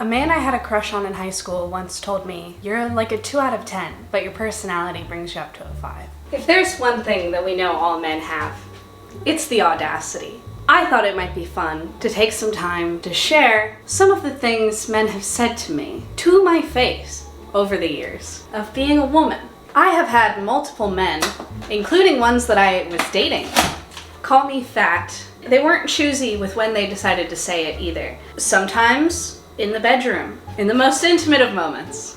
A man I had a crush on in high school once told me, "You're like a 2 out of 10, but your personality brings you up to a 5. If there's one thing that we know all men have, it's the audacity. I thought it might be fun to take some time to share some of the things men have said to me, to my face, over the years of being a woman. I have had multiple men, including ones that I was dating, call me fat. They weren't choosy with when they decided to say it either. Sometimes in the bedroom, in the most intimate of moments.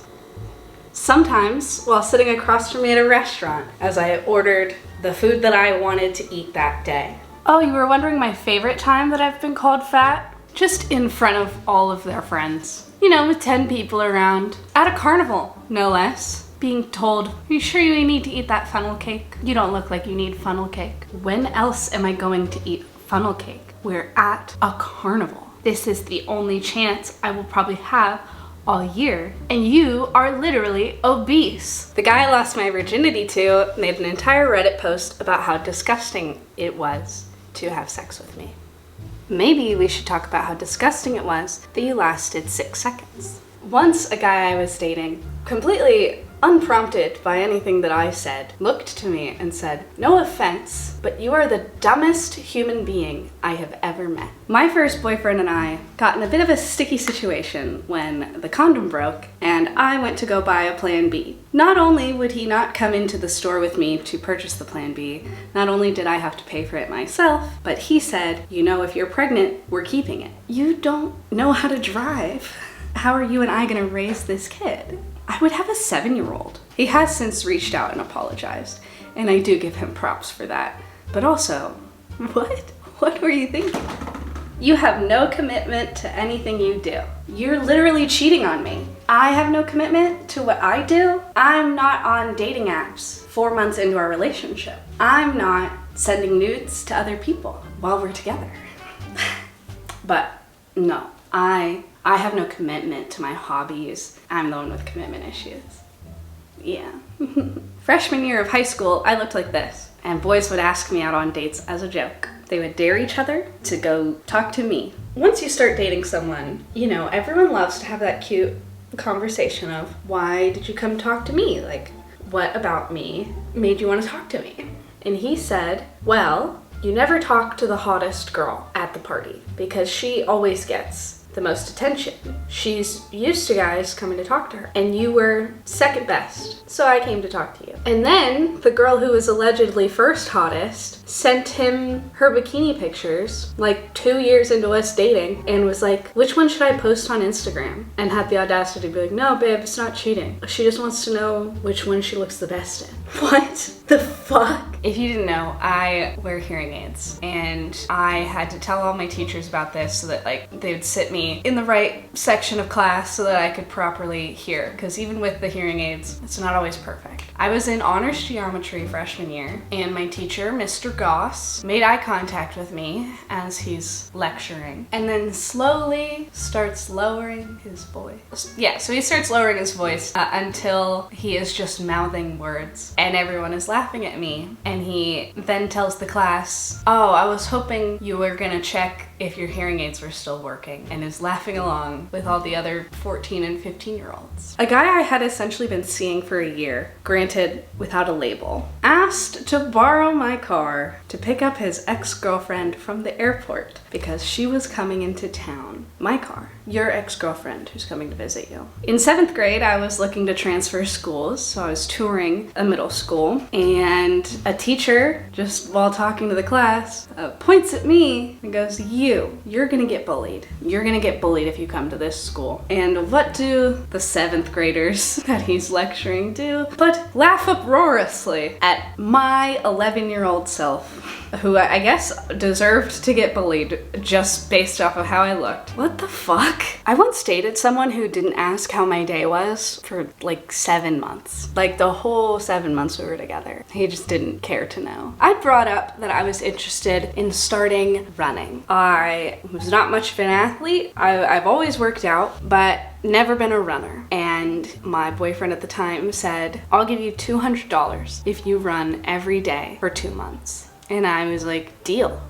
Sometimes while sitting across from me at a restaurant as I ordered the food that I wanted to eat that day. Oh, you were wondering my favorite time that I've been called fat? Just in front of all of their friends. You know, with 10 people around. At a carnival, no less. Being told, "Are you sure you need to eat that funnel cake? You don't look like you need funnel cake." When else am I going to eat funnel cake? We're at a carnival. This is the only chance I will probably have all year. And you are literally obese. The guy I lost my virginity to made an entire Reddit post about how disgusting it was to have sex with me. Maybe we should talk about how disgusting it was that you lasted 6 seconds. Once a guy I was dating, completely unprompted by anything that I said, looked to me and said, "No offense, but you are the dumbest human being I have ever met." My first boyfriend and I got in a bit of a sticky situation when the condom broke and I went to go buy a Plan B. Not only would he not come into the store with me to purchase the Plan B, not only did I have to pay for it myself, but he said, "You know, if you're pregnant, we're keeping it." You don't know how to drive. How are you and I gonna raise this kid? I would have a 7-year-old. He has since reached out and apologized, and I do give him props for that. But also, what were you thinking? You have no commitment to anything you do. You're literally cheating on me. I have no commitment to what I do. I'm not on dating apps 4 months into our relationship. I'm not sending nudes to other people while we're together. But no, I have no commitment to my hobbies. I'm the one with commitment issues. Yeah. Freshman year of high school, I looked like this, and boys would ask me out on dates as a joke. They would dare each other to go talk to me. Once you start dating someone, you know, everyone loves to have that cute conversation of, "Why did you come talk to me? Like, what about me made you want to talk to me?" And he said, "Well, you never talk to the hottest girl at the party because she always gets the most attention. She's used to guys coming to talk to her, and you were second best, so I came to talk to you." And then the girl who was allegedly first hottest sent him her bikini pictures like 2 years into us dating and was like, "Which one should I post on Instagram?" And had the audacity to be like, "No, babe, it's not cheating. She just wants to know which one she looks the best in." What the fuck? If you didn't know, I wear hearing aids, and I had to tell all my teachers about this so that like they would sit me in the right section of class so that I could properly hear, because even with the hearing aids, it's not always perfect. I was in honors geometry freshman year, and my teacher, Mr. Goss, made eye contact with me as he's lecturing, and then slowly starts lowering his voice. Yeah, so he starts lowering his voice until he is just mouthing words, and everyone is laughing at me. And he then tells the class, "Oh, I was hoping you were gonna check if your hearing aids were still working," and is laughing along with all the other 14 and 15-year-olds. A guy I had essentially been seeing for a year, granted without a label, asked to borrow my car to pick up his ex-girlfriend from the airport because she was coming into town. My car. Your ex-girlfriend who's coming to visit you. In 7th grade, I was looking to transfer schools, so I was touring a middle school, and a teacher, just while talking to the class, points at me and goes, You're gonna get bullied. You're gonna get bullied if you come to this school." And what do the 7th graders that he's lecturing do but laugh uproariously at my 11-year-old self, who I guess deserved to get bullied just based off of how I looked. What the fuck? I once dated someone who didn't ask how my day was for like 7 months. Like the whole 7 months we were together. He just didn't care to know. I brought up that I was interested in starting running. I was not much of an athlete. I've always worked out, but never been a runner. And my boyfriend at the time said, "I'll give you $200 if you run every day for 2 months." And I was like, "Deal."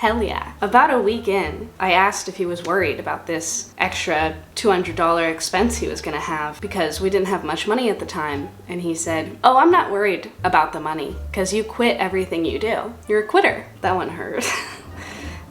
Hell yeah. About a week in, I asked if he was worried about this extra $200 expense he was gonna have because we didn't have much money at the time. And he said, oh, I'm not worried about the money because you quit everything you do. You're a quitter. That one hurt.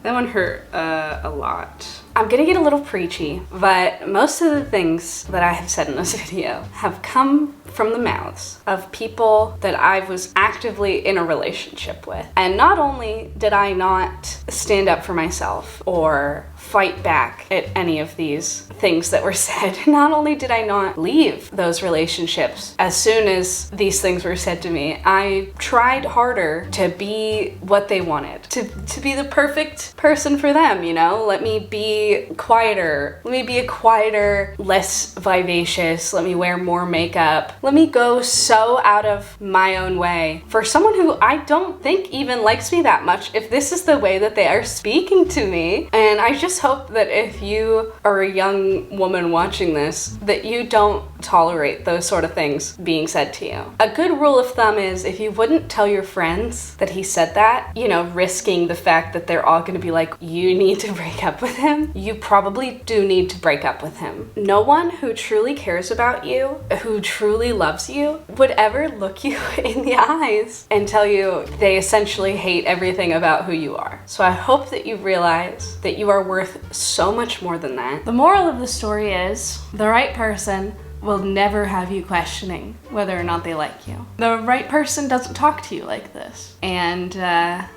That one hurt a lot. I'm gonna get a little preachy, but most of the things that I have said in this video have come from the mouths of people that I was actively in a relationship with. And not only did I not stand up for myself or fight back at any of these things that were said, not only did I not leave those relationships as soon as these things were said to me, I tried harder to be what they wanted, to be the perfect person for them, you know? Let me be quieter. Let me be a quieter, less vivacious. Let me wear more makeup. Let me go so out of my own way for someone who I don't think even likes me that much if this is the way that they are speaking to me. And I just hope that if you are a young woman watching this, that you don't tolerate those sort of things being said to you. A good rule of thumb is if you wouldn't tell your friends that he said that, you know, risking the fact that they're all gonna be like, you need to break up with him, you probably do need to break up with him. No one who truly cares about you, who truly loves you, would ever look you in the eyes and tell you they essentially hate everything about who you are. So I hope that you realize that you are worth so much more than that. The moral of the story is the right person will never have you questioning whether or not they like you. The right person doesn't talk to you like this. And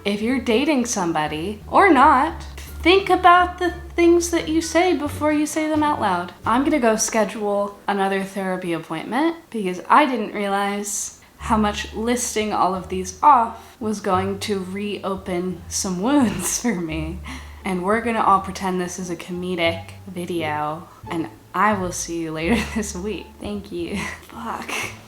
if you're dating somebody or not, think about the things that you say before you say them out loud. I'm gonna go schedule another therapy appointment because I didn't realize how much listing all of these off was going to reopen some wounds for me. And we're gonna all pretend this is a comedic video, and I will see you later this week. Thank you. Fuck.